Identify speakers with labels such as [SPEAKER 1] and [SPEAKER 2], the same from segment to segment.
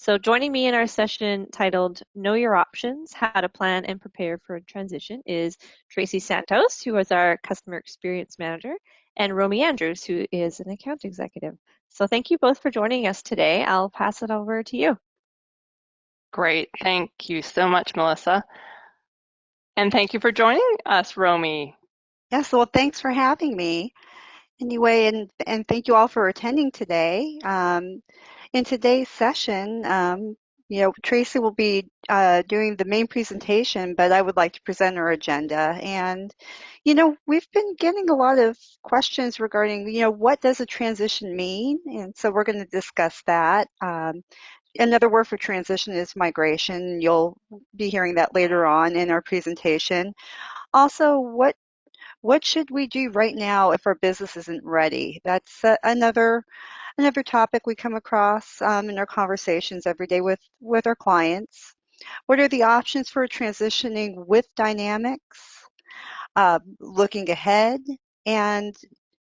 [SPEAKER 1] So joining me in our session titled Know Your Options, How to Plan and Prepare for a Transition is Tracy Santos, who is our Customer Experience Manager, and Romy Andrews, who is an account executive. So thank you both for joining us today. I'll pass it over to you.
[SPEAKER 2] Great. Thank you so much, Melissa. And thank you for joining us, Romy.
[SPEAKER 3] Yes, well, thanks for having me. Anyway, and thank you all for attending today. In today's session, Tracy will be doing the main presentation, but I would like to present our agenda. And, we've been getting a lot of questions regarding, what does a transition mean? And so we're going to discuss that. Another word for transition is migration. You'll be hearing that later on in our presentation. Also, what should we do right now if our business isn't ready? That's another topic we come across in our conversations every day with our clients. What are the options for transitioning with Dynamics? Looking ahead, and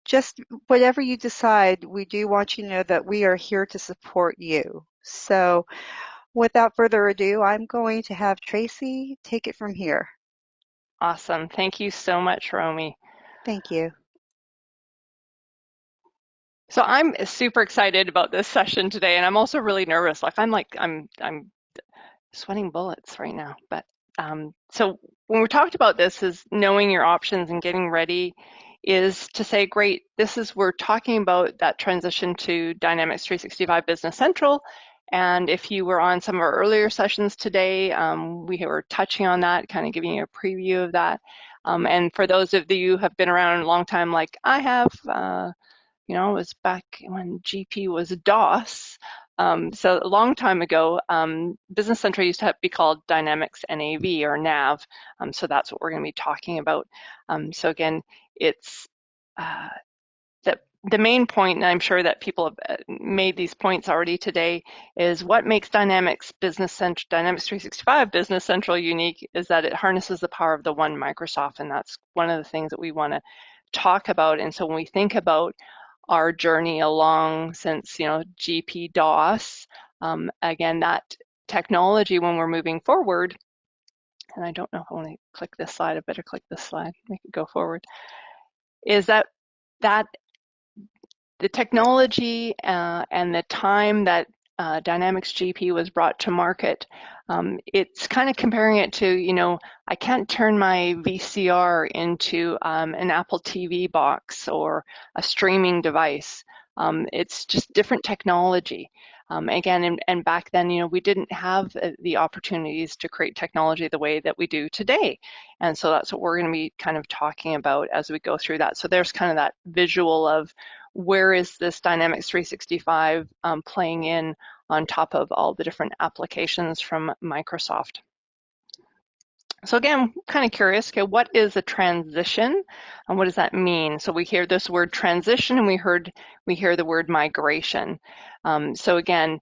[SPEAKER 3] just whatever you decide, we do want you to know that we are here to support you. So without further ado, I'm going to have Tracy take it from here.
[SPEAKER 2] Awesome. Thank you so much, Romy.
[SPEAKER 3] Thank you.
[SPEAKER 2] So I'm super excited about this session today, and I'm also really nervous. I'm sweating bullets right now. But so when we talked about this, is knowing your options and getting ready, is to say, great, we're talking about that transition to Dynamics 365 Business Central. And if you were on some of our earlier sessions today, we were touching on that, kind of giving you a preview of that. And for those of you who have been around a long time, like I have, it was back when GP was DOS. So a long time ago, Business Central used to be called Dynamics NAV or NAV. So that's what we're going to be talking about. So again, it's the main point, and I'm sure that people have made these points already today, is what makes Dynamics 365 Business Central unique is that it harnesses the power of the one Microsoft, and that's one of the things that we want to talk about. And so when we think about our journey along since GP DOS, again, that technology when we're moving forward, and I don't know if I want to click this slide, I better click this slide, make it go forward, is that the technology and the time that Dynamics GP was brought to market, it's kind of comparing it to, I can't turn my VCR into an Apple TV box or a streaming device. It's just different technology. Again, and back then, we didn't have the opportunities to create technology the way that we do today. And so that's what we're going to be kind of talking about as we go through that. So there's kind of that visual of where is this Dynamics 365 playing in on top of all the different applications from Microsoft. So again, kind of curious, okay, what is a transition and what does that mean? So we hear this word transition and we hear the word migration. So again,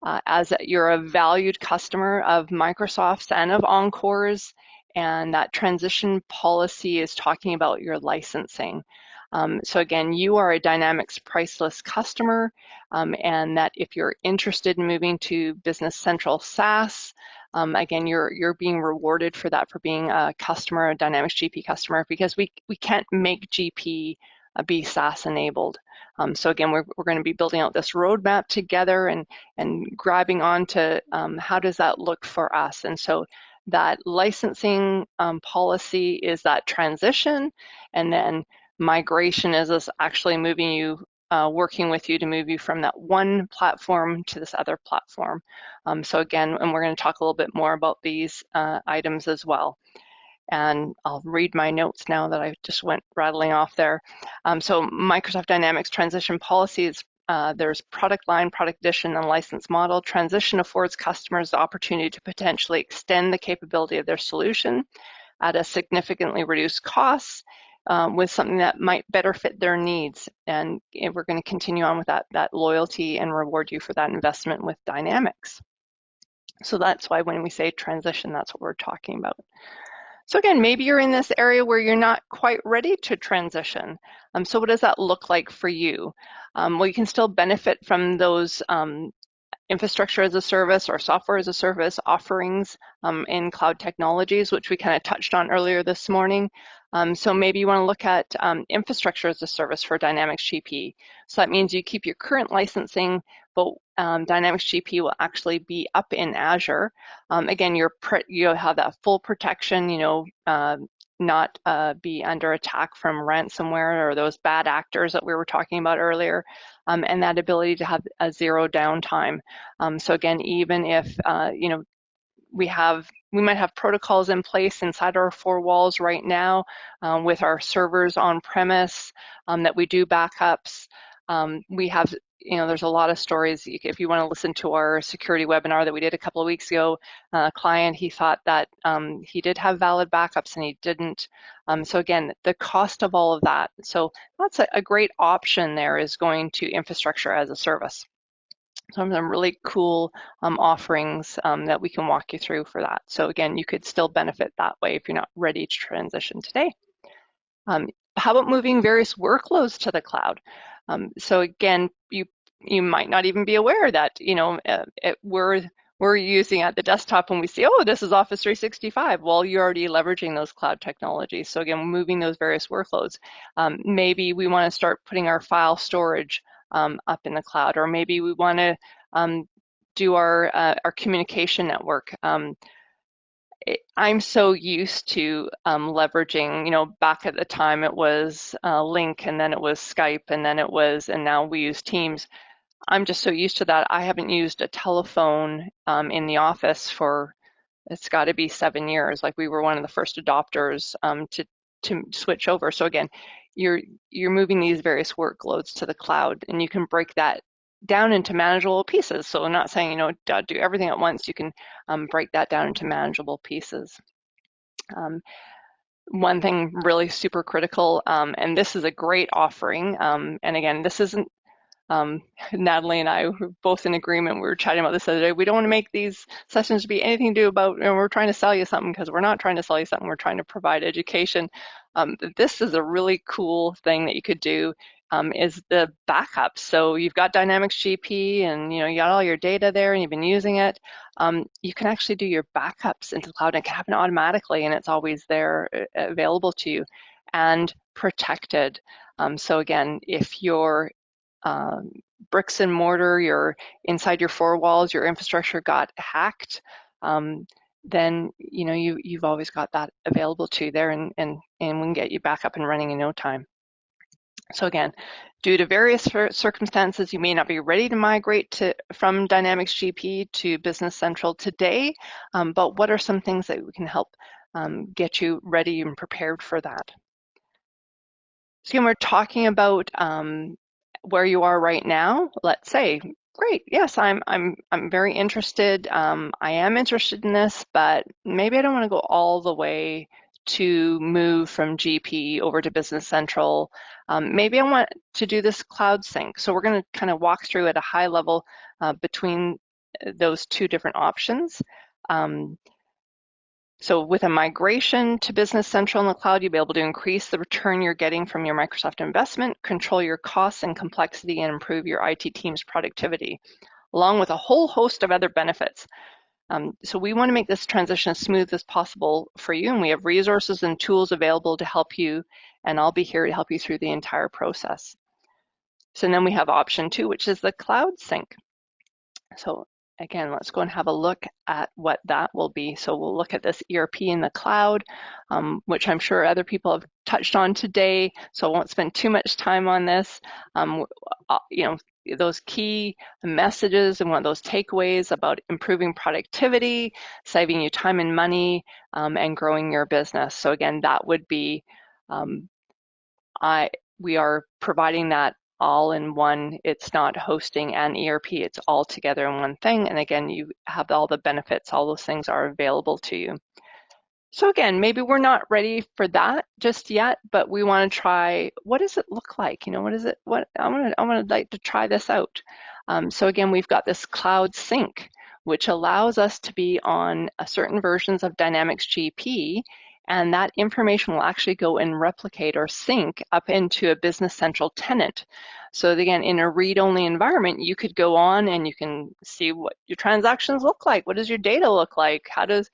[SPEAKER 2] as you're a valued customer of Microsoft's and of Encore's, and that transition policy is talking about your licensing. So again, you are a Dynamics Priceless customer, and that if you're interested in moving to Business Central SaaS, again, you're being rewarded for that, for being a customer, a Dynamics GP customer, because we can't make GP be SaaS enabled. So again, we're going to be building out this roadmap together and grabbing onto how does that look for us. And so that licensing policy is that transition, and then migration is us actually moving you, working with you to move you from that one platform to this other platform. So again, and we're going to talk a little bit more about these items as well. And I'll read my notes now that I just went rattling off there. So Microsoft Dynamics transition policies, there's product line, product edition, and license model. Transition affords customers the opportunity to potentially extend the capability of their solution at a significantly reduced cost, with something that might better fit their needs. And we're going to continue on with that loyalty and reward you for that investment with Dynamics. So that's why when we say transition, that's what we're talking about. So again, maybe you're in this area where you're not quite ready to transition. So what does that look like for you? Well, you can still benefit from those infrastructure as a service or software as a service offerings in cloud technologies, which we kind of touched on earlier this morning. So maybe you want to look at infrastructure as a service for Dynamics GP. So that means you keep your current licensing, but Dynamics GP will actually be up in Azure. Again, you'll have that full protection, not be under attack from ransomware or those bad actors that we were talking about earlier, and that ability to have a zero downtime. So again, even if we might have protocols in place inside our four walls right now with our servers on premise that we do backups. We have, there's a lot of stories. If you want to listen to our security webinar that we did a couple of weeks ago, a client, he thought that he did have valid backups and he didn't. So again, the cost of all of that. So that's a great option there, is going to infrastructure as a service. Some really cool offerings that we can walk you through for that. So again, you could still benefit that way if you're not ready to transition today. How about moving various workloads to the cloud? So again, you might not even be aware that we're using at the desktop when we see, oh, this is Office 365. Well, you're already leveraging those cloud technologies. So again, moving those various workloads. Maybe we want to start putting our file storage up in the cloud, or maybe we want to do our communication network. I'm so used to leveraging, back at the time it was Link, and then it was Skype, and now we use Teams. I'm just so used to that. I haven't used a telephone in the office for, it's got to be 7 years. Like, we were one of the first adopters to switch over. So again, you're moving these various workloads to the cloud, and you can break that down into manageable pieces. So I'm not saying, do everything at once. You can break that down into manageable pieces. One thing really super critical, and this is a great offering, and again, this isn't, Natalie and I were both in agreement. We were chatting about this the other day. We don't want to make these sessions be anything to do about, we're trying to sell you something, because we're not trying to sell you something. We're trying to provide education. This is a really cool thing that you could do, is the backup. So you've got Dynamics GP, and you got all your data there, and you've been using it. You can actually do your backups into the cloud, and it can happen automatically, and it's always there available to you and protected. So again, if you're bricks and mortar, you're inside your four walls, your infrastructure got hacked, then you've always got that available to you there, and we can get you back up and running in no time. So again, due to various circumstances, you may not be ready to migrate from Dynamics GP to Business Central today, but what are some things that we can help get you ready and prepared for that? So again, we're talking about where you are right now. Let's say, great, yes, I'm very interested. I am interested in this, but maybe I don't want to go all the way to move from GP over to Business Central. Maybe I want to do this cloud sync. So we're going to kind of walk through at a high level between those two different options. So with a migration to Business Central in the cloud, you'll be able to increase the return you're getting from your Microsoft investment, control your costs and complexity, and improve your IT team's productivity, along with a whole host of other benefits. So we want to make this transition as smooth as possible for you, and we have resources and tools available to help you, and I'll be here to help you through the entire process. So then we have option 2, which is the cloud sync. So again, let's go and have a look at what that will be. So we'll look at this ERP in the cloud, which I'm sure other people have touched on today, so I won't spend too much time on this. Those key messages and one of those takeaways about improving productivity, saving you time and money, and growing your business. So again, that would be, we are providing that all in one. It's not hosting and ERP, it's all together in one thing. And again, you have all the benefits, all those things are available to you. So again, maybe we're not ready for that just yet, but we want to try, what does it look like? What is it? I want to like to try this out. So again, we've got this cloud sync, which allows us to be on certain versions of Dynamics GP and that information will actually go and replicate or sync up into a Business Central tenant. So again, in a read-only environment, you could go on and you can see what your transactions look like. What does your data look like? How does,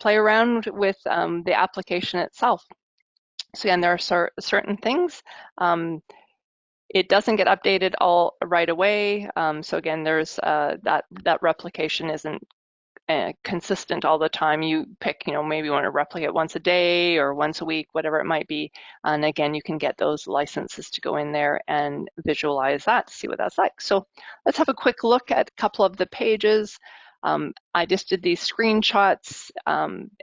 [SPEAKER 2] play around with the application itself. So again, there are certain things. It doesn't get updated all right away. So again, there's that replication isn't consistent all the time. You pick, maybe you want to replicate once a day or once a week, whatever it might be. And again, you can get those licenses to go in there and visualize that to see what that's like. So let's have a quick look at a couple of the pages. I just did these screenshots.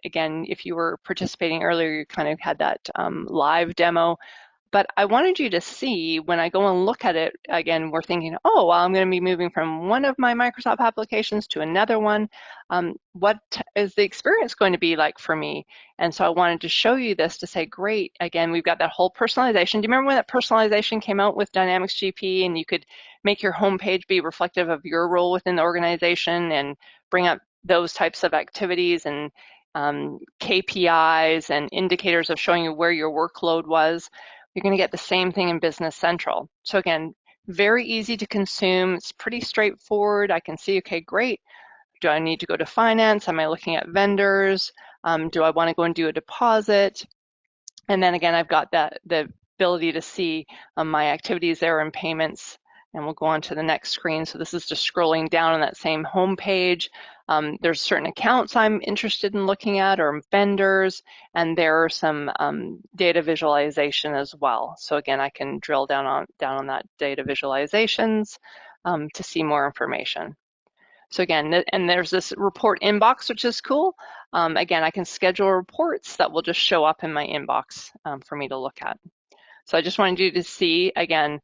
[SPEAKER 2] Again, if you were participating earlier, you kind of had that live demo. But I wanted you to see, when I go and look at it, again, we're thinking, oh, well, I'm going to be moving from one of my Microsoft applications to another one. What is the experience going to be like for me? And so I wanted to show you this to say, great, again, we've got that whole personalization. Do you remember when that personalization came out with Dynamics GP, and you could make your homepage be reflective of your role within the organization and bring up those types of activities and KPIs and indicators of showing you where your workload was? You're going to get the same thing in Business Central. So again, very easy to consume. It's pretty straightforward. I can see, okay, great. Do I need to go to finance? Am I looking at vendors? Do I want to go and do a deposit? And then again, I've got the ability to see my activities there and payments. And we'll go on to the next screen. So this is just scrolling down on that same home page. There's certain accounts I'm interested in looking at, or vendors, and there are some data visualization as well. So again, I can drill down on that data visualizations to see more information. So again, and there's this report inbox, which is cool. Again, I can schedule reports that will just show up in my inbox for me to look at. So I just wanted you to see, again,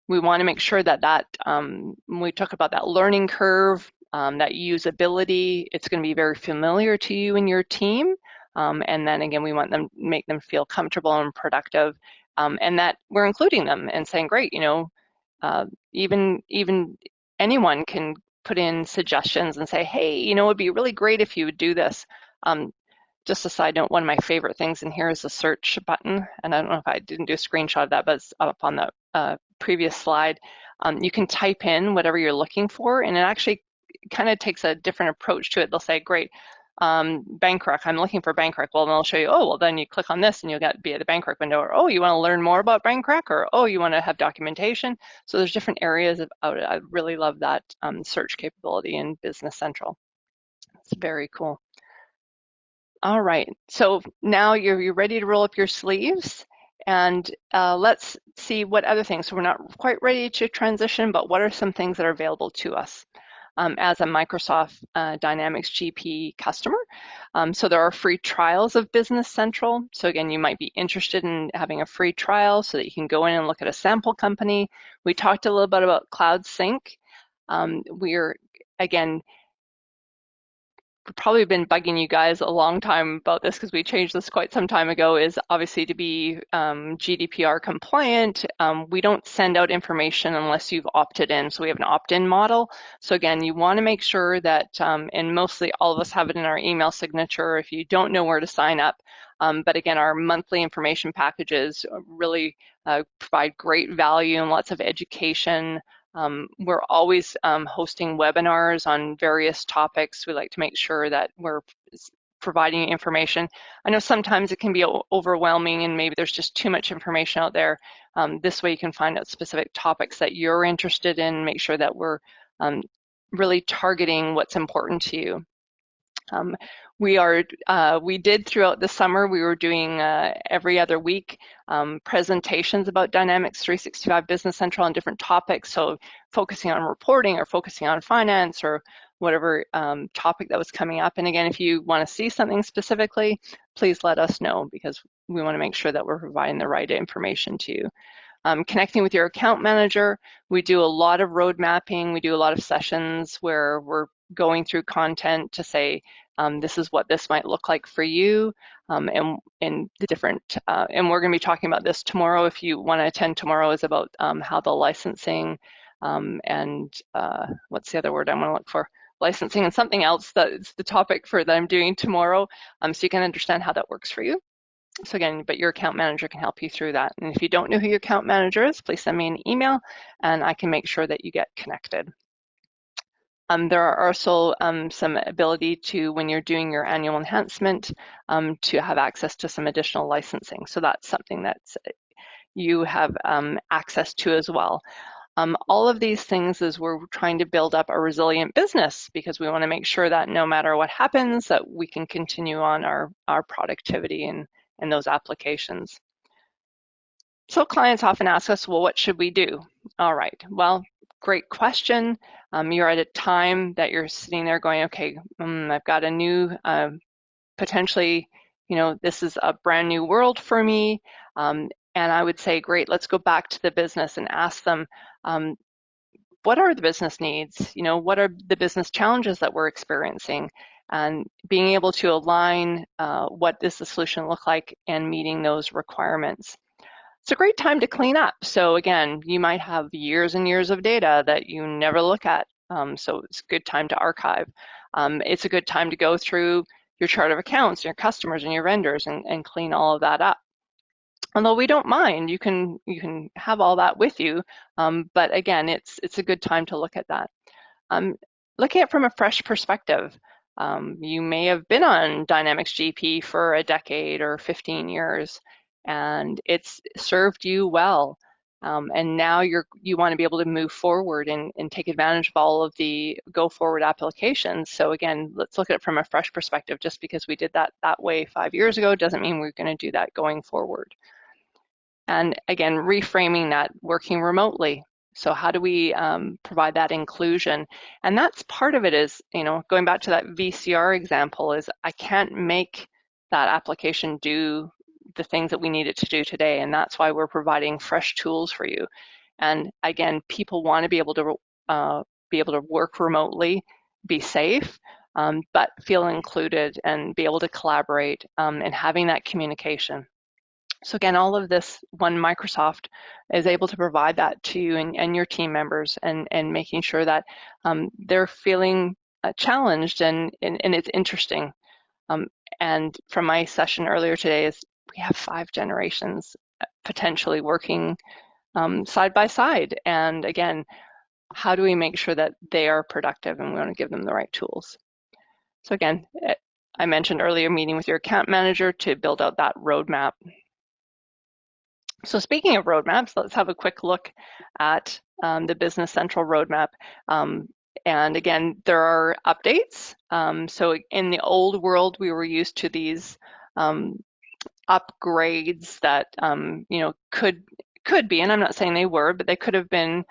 [SPEAKER 2] we want to make sure that when we talk about that learning curve, that usability, it's going to be very familiar to you and your team. And then again, we want them make them feel comfortable and productive, and that we're including them and saying, great, even anyone can put in suggestions and say, hey, it'd be really great if you would do this. Just a side note, one of my favorite things in here is the search button. And I don't know if I didn't do a screenshot of that, but it's up on the previous slide. You can type in whatever you're looking for, and it actually kind of takes a different approach to it. They'll say, great, Bankrec, I'm looking for Bankrec. Well, then they'll show you, oh, well, then you click on this and you'll be at the Bankrec window, or, oh, you want to learn more about Bankrec, or, oh, you want to have documentation. So there's different areas of it. I really love that search capability in Business Central. It's very cool. All right, so now you're ready to roll up your sleeves, and let's see what other things. So we're not quite ready to transition, but what are some things that are available to us as a Microsoft Dynamics GP customer? So there are free trials of Business Central. So again, you might be interested in having a free trial so that you can go in and look at a sample company. We talked a little bit about Cloud Sync. We're, again, we've probably been bugging you guys a long time about this because we changed this quite some time ago, is obviously to be GDPR compliant. We don't send out information unless you've opted in. So we have an opt-in model. So again, you want to make sure that, and mostly all of us have it in our email signature if you don't know where to sign up. But again, our monthly information packages really provide great value and lots of education. We're always hosting webinars on various topics. We like to make sure that we're providing information. I know sometimes it can be overwhelming and maybe there's just too much information out there. This way you can find out specific topics that you're interested in, make sure that we're really targeting what's important to you. We did throughout the summer, we were doing every other week presentations about Dynamics 365 Business Central on different topics. So focusing on reporting or focusing on finance or whatever topic that was coming up. And again, if you want to see something specifically, please let us know because we want to make sure that we're providing the right information to you. Connecting with your account manager, we do a lot of road mapping. We do a lot of sessions where we're going through content to say, this is what this might look like for you, and the different, and we're going to be talking about this tomorrow. If you want to attend tomorrow, is about how the licensing and what's the other word I want to look for? licensing and something else that's the topic that I'm doing tomorrow, so you can understand how that works for you. So again, but your account manager can help you through that. And if you don't know who your account manager is, please send me an email and I can make sure that you get connected. There are also some ability to, when you're doing your annual enhancement, to have access to some additional licensing. So that's something that you have access to as well. All of these things is we're trying to build up a resilient business because we want to make sure that no matter what happens, that we can continue on our productivity in those applications. So clients often ask us, well, what should we do? All right, well, great question. You're at a time that you're sitting there going, okay, I've got a new, potentially, this is a brand new world for me. And I would say, great, let's go back to the business and ask them, what are the business needs? What are the business challenges that we're experiencing? And being able to align what does the solution look like and meeting those requirements. It's a great time to clean up. So again, you might have years and years of data that you never look at. So it's a good time to archive. It's a good time to go through your chart of accounts, your customers and your vendors and clean all of that up. Although we don't mind, you can have all that with you, but again, it's a good time to look at that. Looking at it from a fresh perspective, you may have been on Dynamics GP for a decade or 15 years, and it's served you well. And now you want to be able to move forward and take advantage of all of the go forward applications. So again, let's look at it from a fresh perspective. Just because we did that way 5 years ago doesn't mean we're going to do that going forward. And again, reframing that working remotely. So how do we provide that inclusion? And that's part of it is, going back to that VCR example, is I can't make that application do the things that we need it to do today. And that's why we're providing fresh tools for you. And again, people want to be able to work remotely, be safe, but feel included and be able to collaborate and having that communication. So again, all of this, one Microsoft is able to provide that to you and your team members and making sure that they're feeling challenged and it's interesting. And from my session earlier today is we have 5 generations potentially working side by side. And again, how do we make sure that they are productive, and we want to give them the right tools. So again, I mentioned earlier, meeting with your account manager to build out that roadmap. So speaking of roadmaps, let's have a quick look at the Business Central roadmap. And again, there are updates. So in the old world, we were used to these upgrades that could be, and I'm not saying they were, but they could have been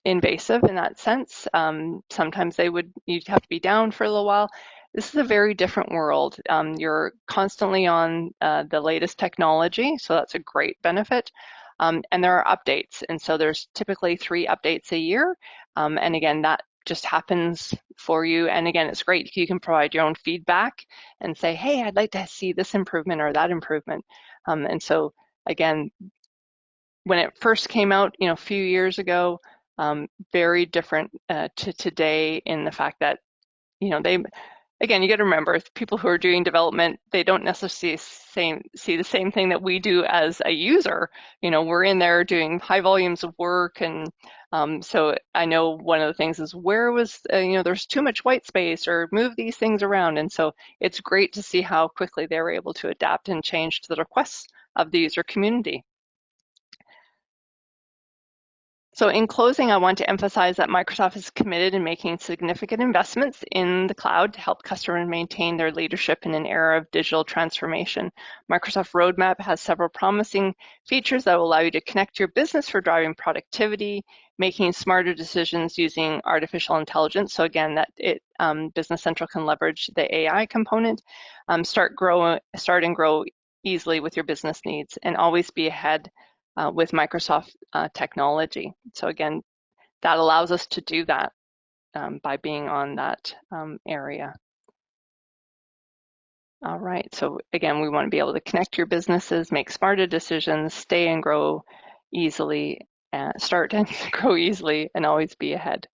[SPEAKER 2] invasive in that sense. Sometimes you'd have to be down for a little while. This is a very different world. You're constantly on the latest technology, so that's a great benefit. And there are updates, and so there's typically 3 updates a year. And again, that just happens for you. And again, it's great. You can provide your own feedback and say, hey, I'd like to see this improvement or that improvement. And so again, when it first came out, a few years ago, very different to today in the fact that, again, you got to remember, people who are doing development, they don't necessarily see the same thing that we do as a user. We're in there doing high volumes of work, and so I know one of the things is where was, there's too much white space, or move these things around. And so it's great to see how quickly they were able to adapt and change to the requests of the user community. So in closing, I want to emphasize that Microsoft is committed in making significant investments in the cloud to help customers maintain their leadership in an era of digital transformation. Microsoft Roadmap has several promising features that will allow you to connect your business for driving productivity, making smarter decisions using artificial intelligence. So again, Business Central can leverage the AI component, start and grow easily with your business needs, and always be ahead with Microsoft technology. So again, that allows us to do that by being on that area. All right, so again, we want to be able to connect your businesses, make smarter decisions, stay and grow easily, start and grow easily, and always be ahead.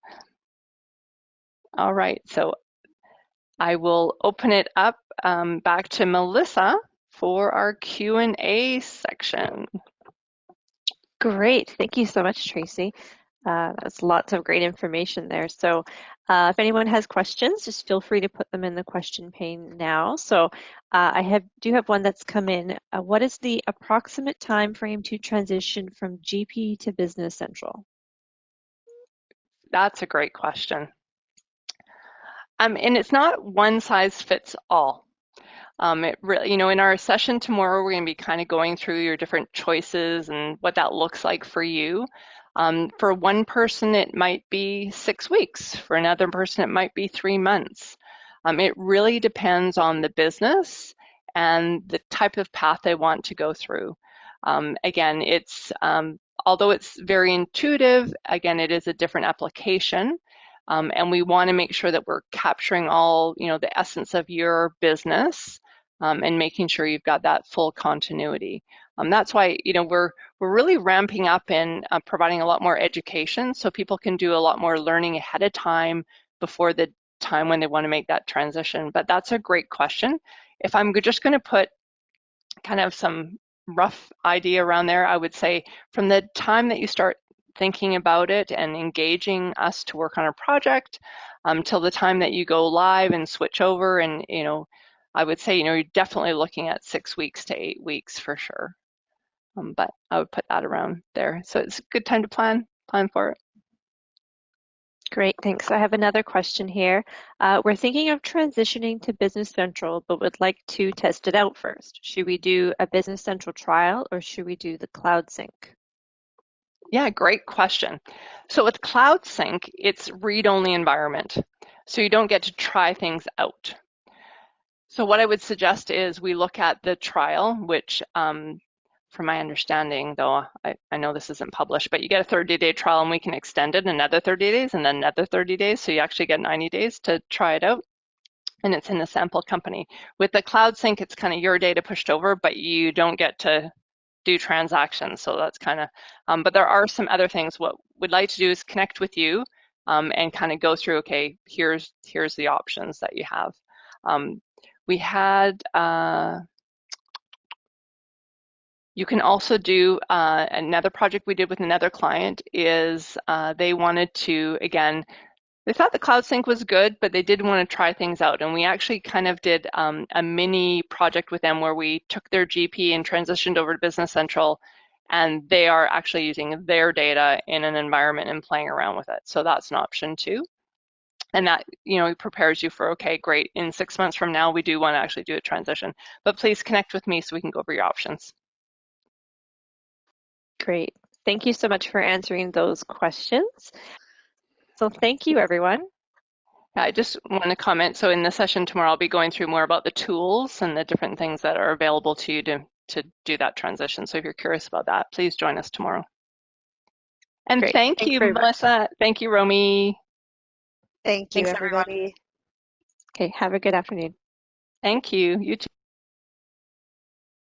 [SPEAKER 2] All right, so I will open it up back to Melissa for our Q&A section.
[SPEAKER 1] Great. Thank you so much, Tracy. That's lots of great information there. So if anyone has questions, just feel free to put them in the question pane now. So I do have one that's come in. What is the approximate time frame to transition from GP to Business Central?
[SPEAKER 2] That's a great question. And it's not one size fits all. It really, in our session tomorrow, we're going to be kind of going through your different choices and what that looks like for you. For one person, it might be 6 weeks. For another person, it might be 3 months. It really depends on the business and the type of path they want to go through. Again, although it's very intuitive, again, it is a different application. And we want to make sure that we're capturing all, the essence of your business and making sure you've got that full continuity. That's why, we're really ramping up and providing a lot more education so people can do a lot more learning ahead of time before the time when they want to make that transition. But that's a great question. If I'm just going to put kind of some rough idea around there, I would say from the time that you start thinking about it and engaging us to work on a project till the time that you go live and switch over, and I would say you're definitely looking at 6 weeks to 8 weeks for sure. But I would put that around there. So it's a good time to plan for it.
[SPEAKER 1] Great, thanks. I have another question here. We're thinking of transitioning to Business Central, but would like to test it out first. Should we do a Business Central trial or should we do the Cloud Sync?
[SPEAKER 2] Yeah, great question. So with Cloud Sync, it's read-only environment. So you don't get to try things out. So what I would suggest is we look at the trial, which from my understanding, though, I know this isn't published, but you get a 30-day trial and we can extend it another 30 days and then another 30 days. So you actually get 90 days to try it out. And it's in the sample company. With the Cloud Sync, it's kind of your data pushed over, but you don't get to do transactions. So that's kind of, but there are some other things. What we'd like to do is connect with you and kind of go through, okay, here's the options that you have. We had, you can also do another project we did with another client is they wanted to, again, they thought the Cloud Sync was good, but they did want to try things out. And we actually kind of did a mini project with them where we took their GP and transitioned over to Business Central, and they are actually using their data in an environment and playing around with it. So that's an option too. And that, prepares you for, okay, great, in 6 months from now, we do want to actually do a transition. But please connect with me so we can go over your options.
[SPEAKER 1] Great. Thank you so much for answering those questions. So thank you, everyone.
[SPEAKER 2] I just want to comment. So in the session tomorrow, I'll be going through more about the tools and the different things that are available to you to do that transition. So if you're curious about that, please join us tomorrow. And
[SPEAKER 1] Great.
[SPEAKER 2] thank
[SPEAKER 1] Thanks
[SPEAKER 2] you,
[SPEAKER 1] very much.
[SPEAKER 2] Melissa. Thank you, Romy.
[SPEAKER 3] Thank you,
[SPEAKER 1] Thanks,
[SPEAKER 3] everybody.
[SPEAKER 1] Okay, have a good afternoon.
[SPEAKER 2] Thank you. You too.